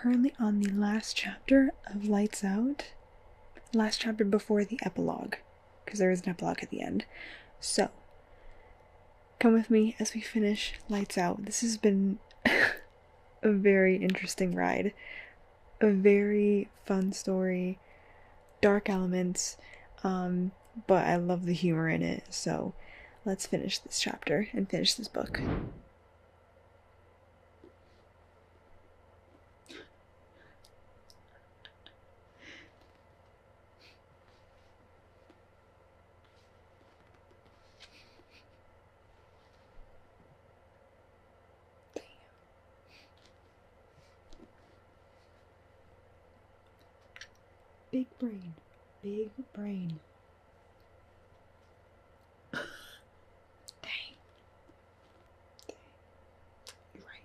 currently on the last chapter of Lights Out. Last chapter before the epilogue, because there is an epilogue at the end. So, come with me as we finish Lights Out. This has been a very interesting ride. A very fun story. Dark elements, but I love the humor in it, so let's finish this chapter and finish this book. Big brain. Big brain. Dang. You're right.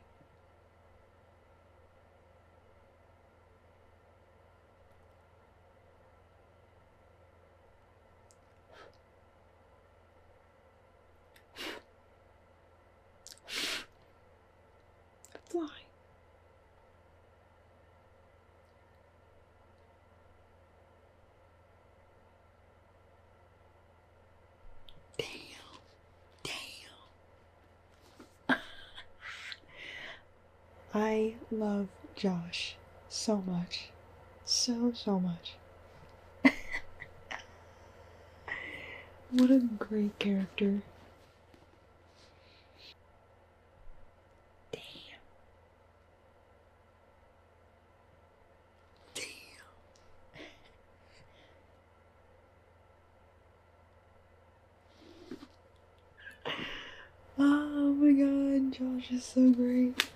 Fly. I love Josh so much. So much. What a great character. Damn. Oh my god, Josh is so great.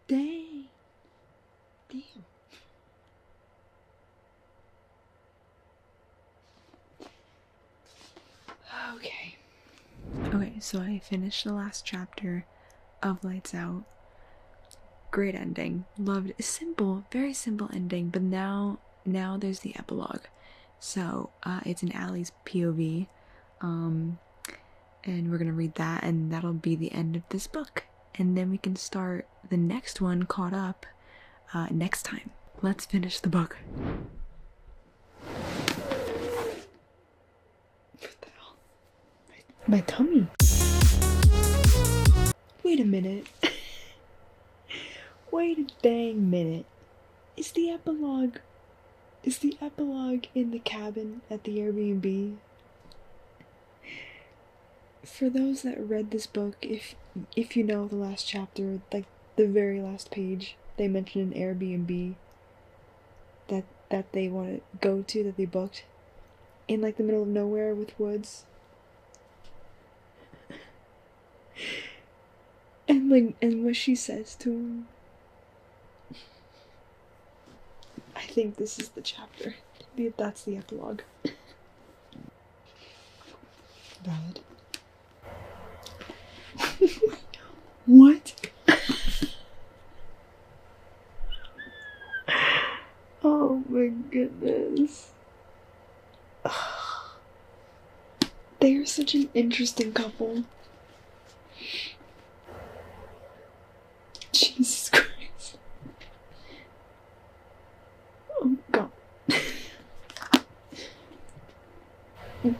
Dang. Damn. Okay, so I finished the last chapter of Lights Out. Great ending. Loved it. Simple, very simple ending, but now there's the epilogue. So, it's in Aly's POV. And we're gonna read that, and that'll be the end of this book. And then we can start the next one caught up next time. Let's finish the book. What the hell? My tummy. Wait a minute. Wait a dang minute. Is the epilogue in the cabin at the Airbnb? For those that read this book, if you know the last chapter, like the very last page, they mention an Airbnb that they want to go to, that they booked in like the middle of nowhere with woods. And what she says to him, I think this is the chapter. That's the epilogue. Valid. What? Oh my goodness. They are such an interesting couple. Jesus Christ. Oh god.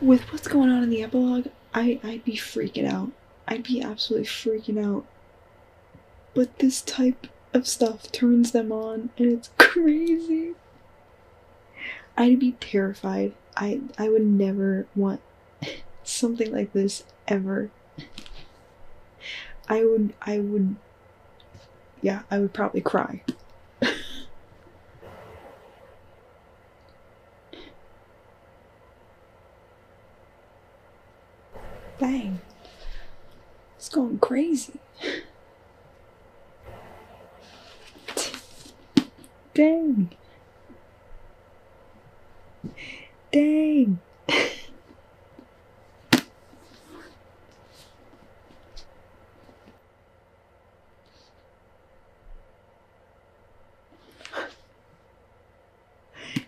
With what's going on in the epilogue, I'd be freaking out. I'd be absolutely freaking out. But this type of stuff turns them on, and it's crazy. I'd be terrified. I would never want something like this ever. I would probably cry. Bang. It's going crazy. Dang. Dang.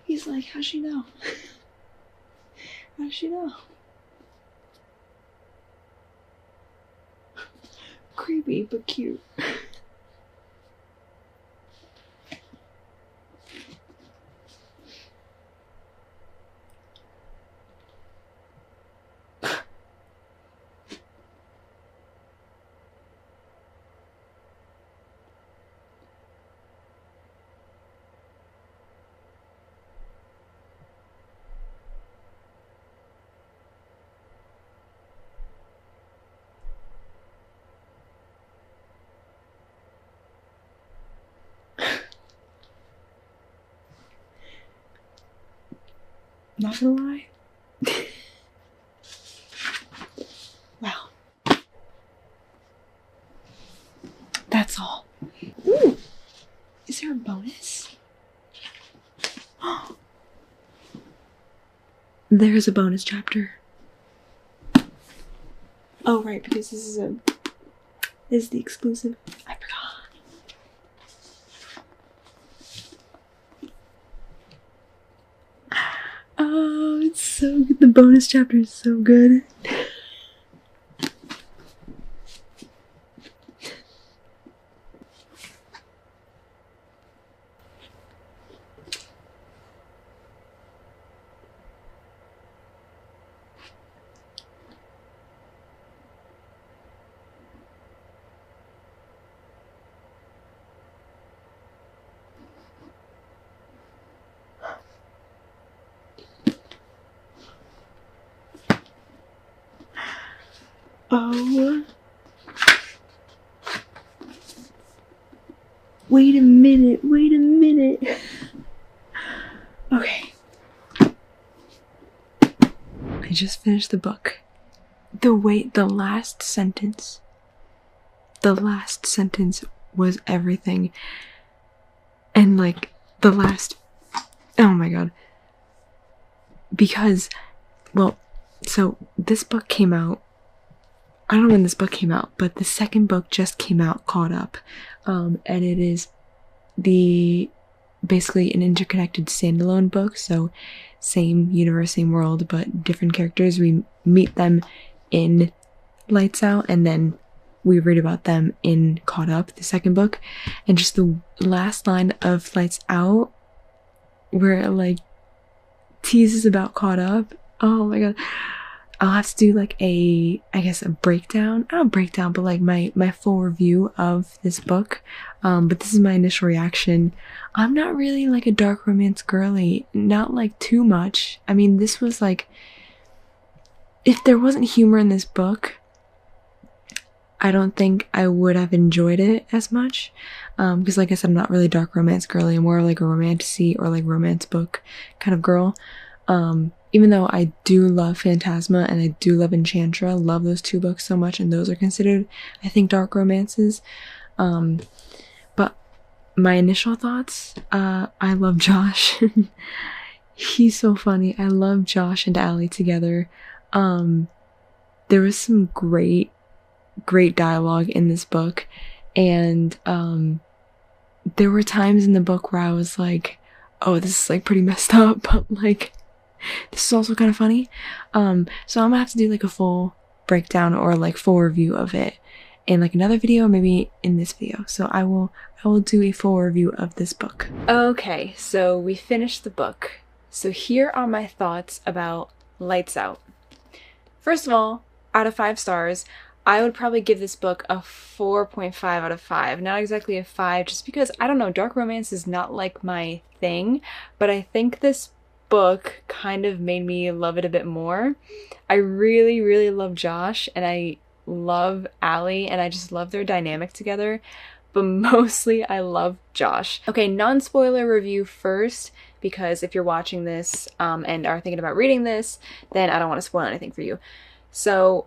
He's like, how'd she know? How'd she know? creepy, but cute. Not gonna lie. Wow. That's all. Ooh. Is there a bonus? There's a bonus chapter. Oh right, because this is the exclusive. I forgot. Oh, it's so good. The bonus chapter is so good. Oh. Wait a minute, wait a minute. Okay. I just finished the book. The last sentence was everything. And like, oh my god. Because, well, so this book came out, I don't know when this book came out, but the second book just came out, Caught Up, and it is basically an interconnected standalone book, so same universe, same world, but different characters. We meet them in Lights Out, and then we read about them in Caught Up, the second book, and just the last line of Lights Out, where it like teases about Caught Up. Oh my god. I'll have to do like a breakdown, not a breakdown, but like my full review of this book. But this is my initial reaction. I'm not really like a dark romance girly, not like too much. I mean, this was like, if there wasn't humor in this book, I don't think I would have enjoyed it as much. Because like I said, I'm not really dark romance girly. I'm more like a romantasy or like romance book kind of girl. Even though I do love Phantasma and I do love Enchantra, I love those two books so much, and those are considered, I think, dark romances. But my initial thoughts, I love Josh. He's so funny. I love Josh and Aly together. There was some great dialogue in this book, and there were times in the book where I was like, oh, this is like pretty messed up, but like, this is also kind of funny. So I'm gonna have to do like a full breakdown or like full review of it in like another video, maybe in this video. So I will do a full review of this book. Okay, so we finished the book. So here are my thoughts about Lights Out. First of all, out of 5 stars, I would probably give this book a 4.5 out of 5. Not exactly a 5, just because, I don't know, dark romance is not like my thing, but I think this book kind of made me love it a bit more. I really love Josh, and I love Aly, and I just love their dynamic together, but mostly I love Josh. Okay, non-spoiler review first, because if you're watching this and are thinking about reading this, then I don't want to spoil anything for you. So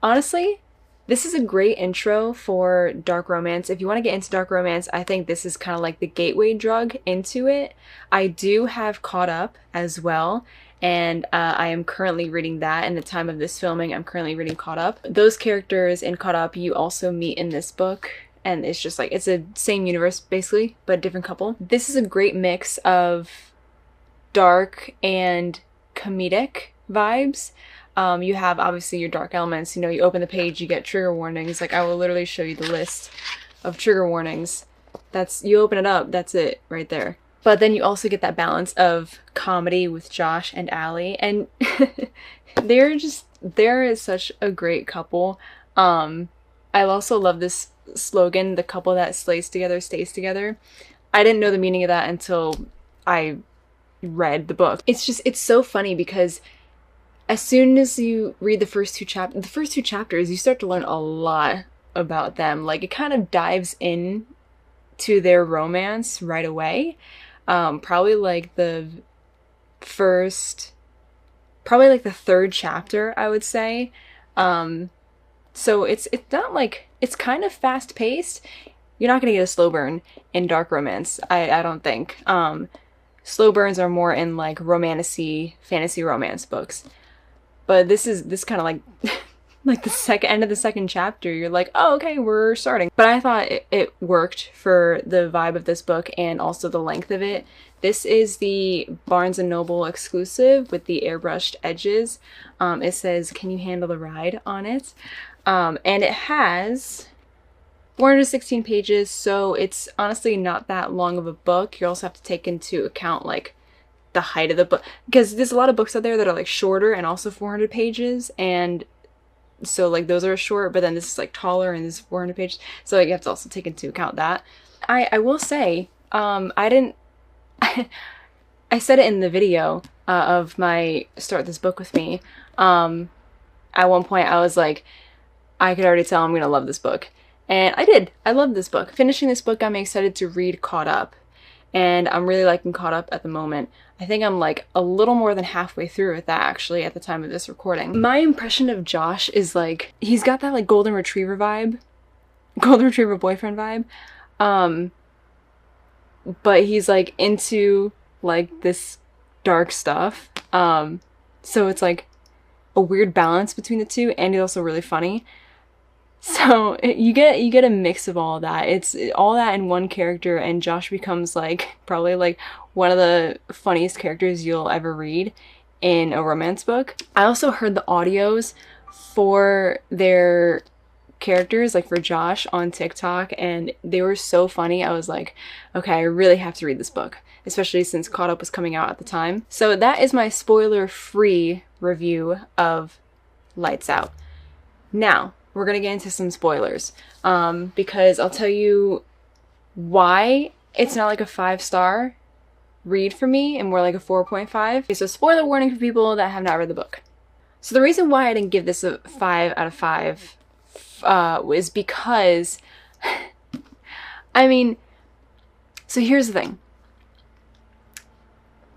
honestly, this is a great intro for dark romance. If you want to get into dark romance, I think this is kind of like the gateway drug into it. I do have Caught Up as well, and I am currently reading that. In the time of this filming, I'm currently reading Caught Up. Those characters in Caught Up you also meet in this book, and it's just like, it's a same universe basically, but different couple. This is a great mix of dark and comedic vibes. You have obviously your dark elements. You know, you open the page, you get trigger warnings. Like, I will literally show you the list of trigger warnings. You open it up, that's it right there. But then you also get that balance of comedy with Josh and Aly, and there is such a great couple. I also love this slogan, the couple that slays together stays together. I didn't know the meaning of that until I read the book. It's so funny because as soon as you read the first two chapters, you start to learn a lot about them. Like, it kind of dives in to their romance right away. Probably like the third chapter, I would say. So it's not like, it's kind of fast paced. You're not gonna get a slow burn in dark romance, I don't think. Slow burns are more in like romantic-y, fantasy romance books. But this kind of like like the end of the second chapter, you're like, oh, okay, we're starting. But I thought it worked for the vibe of this book and also the length of it. This is the Barnes & Noble exclusive with the airbrushed edges. It says, "Can you handle the ride?" on it. And it has 416 pages, so it's honestly not that long of a book. You also have to take into account like the height of the book, because there's a lot of books out there that are like shorter and also 400 pages, and so like those are short, but then this is like taller and this is 400 pages, so you have to also take into account that. I will say, I didn't I said it in the video of my start this book with me. At one point I was like, I could already tell I'm gonna love this book, and I did. I loved this book. Finishing this book got me excited to read Caught Up, and I'm really liking Caught Up at the moment. I think I'm like a little more than halfway through with that actually at the time of this recording. My impression of Josh is like, he's got that like golden retriever vibe, golden retriever boyfriend vibe, but he's like into like this dark stuff, so it's like a weird balance between the two, and he's also really funny. So you get a mix of all that. It's all that in one character, and Josh becomes like probably like one of the funniest characters you'll ever read in a romance book. I also heard the audios for their characters, like for Josh, on TikTok, and they were so funny. I was like, okay, I really have to read this book, especially since Caught Up was coming out at the time. So that is my spoiler-free review of Lights Out. Now we're gonna get into some spoilers, because I'll tell you why it's not like a 5-star read for me and more like a 4.5. Okay, so spoiler warning for people that have not read the book. So the reason why I didn't give this a 5 out of 5 was because I mean, so here's the thing.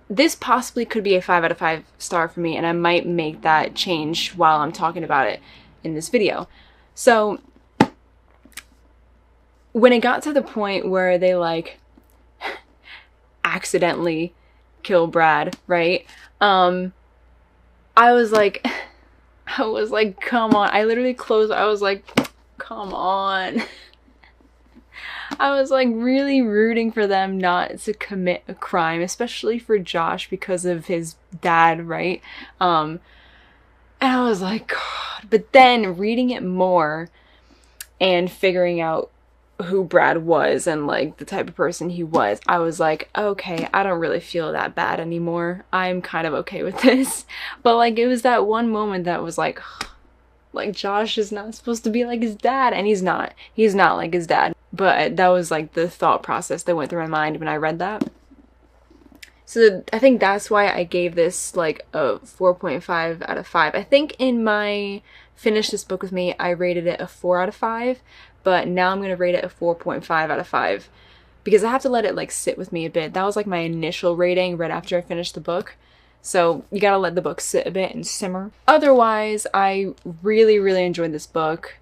This possibly could be a 5 out of 5 star for me, and I might make that change while I'm talking about it in this video. So when it got to the point where they like accidentally kill Brad, right? I was like, come on. I literally closed, I was like, come on. I was like really rooting for them not to commit a crime, especially for Josh because of his dad, right? And I was like, God. But then reading it more and figuring out who Brad was and like the type of person he was, I was like, okay, I don't really feel that bad anymore. I'm kind of okay with this. But like, it was that one moment that was like Josh is not supposed to be like his dad, and he's not like his dad. But that was like the thought process that went through my mind when I read that. So I think that's why I gave this like a 4.5 out of 5. I think in my Finish This Book With Me, I rated it a 4 out of 5, but now I'm going to rate it a 4.5 out of 5 because I have to let it like sit with me a bit. That was like my initial rating right after I finished the book. So you gotta let the book sit a bit and simmer. Otherwise, I really, really enjoyed this book.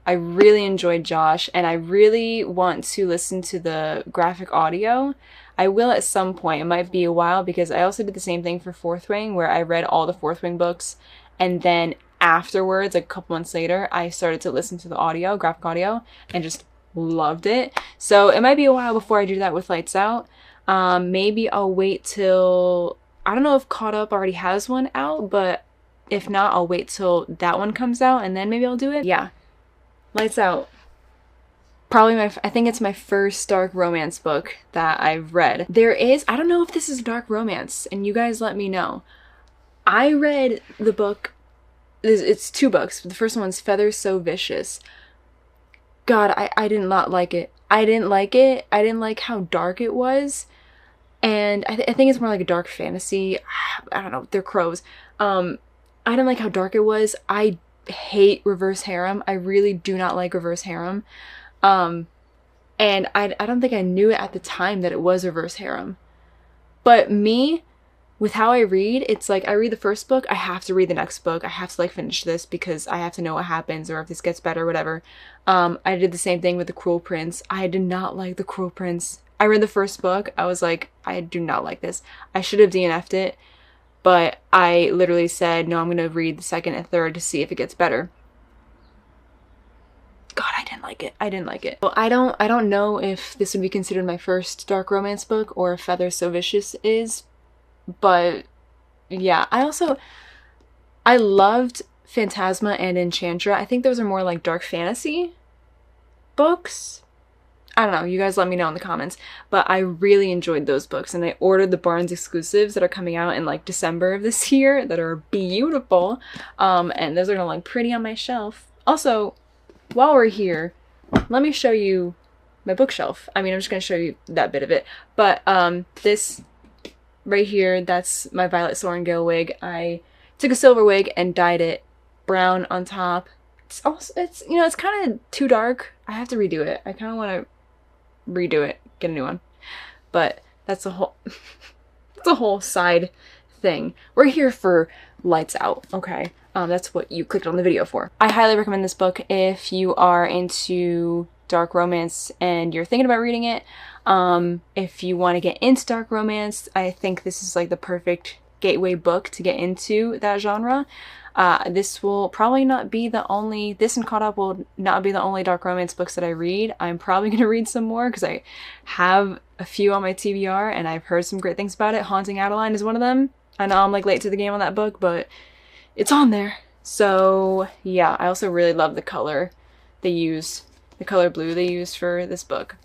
I really enjoyed Josh, and I really want to listen to the graphic audio. I will at some point. It might be a while because I also did the same thing for Fourth Wing, where I read all the Fourth Wing books, and then afterwards, like a couple months later, I started to listen to the audio, graphic audio, and just loved it. So it might be a while before I do that with Lights Out. Maybe I'll wait till, I don't know if Caught Up already has one out, but If not, I'll wait till that one comes out and then maybe I'll do it. Yeah. Lights Out. Probably I think it's my first dark romance book that I've read. I don't know if this is dark romance, and you guys let me know. I read the book, it's 2 books. The first one's Feathers So Vicious. God, I did not like it. I didn't like it. I didn't like how dark it was. And I think it's more like a dark fantasy. I don't know, they're crows. I didn't like how dark it was. I hate reverse harem. I really do not like reverse harem. And I don't think I knew it at the time that it was reverse harem. But me, with how I read, it's like I read the first book, I have to read the next book. I have to like finish this because I have to know what happens or if this gets better or whatever. I did the same thing with The Cruel Prince. I did not like The Cruel Prince. I read the first book. I was like, I do not like this. I should have DNF'd it, but I literally said, no, I'm going to read the second and third to see if it gets better. God, I didn't like it. I didn't like it. Well, I don't know if this would be considered my first dark romance book or if Feathers So Vicious is, but yeah. I loved Phantasma and Enchantra. I think those are more like dark fantasy books. I don't know, you guys let me know in the comments, but I really enjoyed those books, and I ordered the Barnes exclusives that are coming out in like December of this year that are beautiful, and those are gonna look pretty on my shelf. Also, while we're here, let me show you my bookshelf. I mean, I'm just gonna show you that bit of it, but this right here, that's my Violet Sorrengail wig. I took a silver wig and dyed it brown on top. It's you know, it's kind of too dark. I have to redo it. I kind of want to redo it, get a new one, but that's a whole side thing. We're here for Lights Out, okay? That's what you clicked on the video for. I highly recommend this book if you are into dark romance and you're thinking about reading it. If you want to get into dark romance, I think this is like the perfect gateway book to get into that genre. This will probably not be the only, this and Caught Up will not be the only dark romance books that I read. I'm probably going to read some more because I have a few on my TBR and I've heard some great things about it. Haunting Adeline is one of them. I know I'm like late to the game on that book, but it's on there. So yeah, I also really love the color they use, the color blue they used for this book.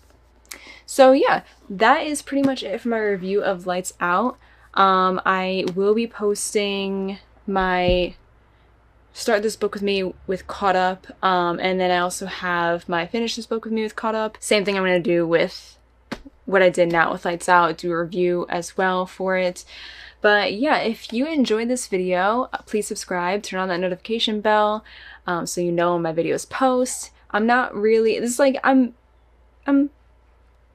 So yeah, that is pretty much it for my review of Lights Out. I will be posting my Start This Book With Me with Caught Up, and then I also have my Finish This Book With Me with Caught Up. Same thing I'm going to do with what I did now with Lights Out, do a review as well for it. But yeah, if you enjoyed this video, please subscribe, turn on that notification bell, so you know when my videos post. I'm not really, this is like, I'm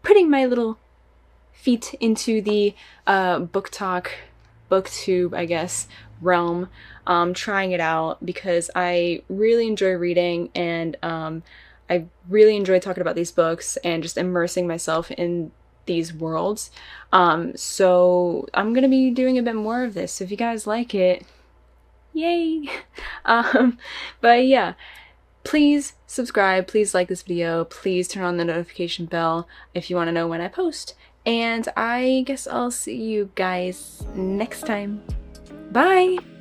putting my little feet into the book talk, booktube, I guess, realm, trying it out because I really enjoy reading, and I really enjoy talking about these books and just immersing myself in these worlds. So I'm gonna be doing a bit more of this, so if you guys like it, yay. But yeah, please subscribe, please like this video, please turn on the notification bell if you want to know when I post, and I guess I'll see you guys next time. Bye!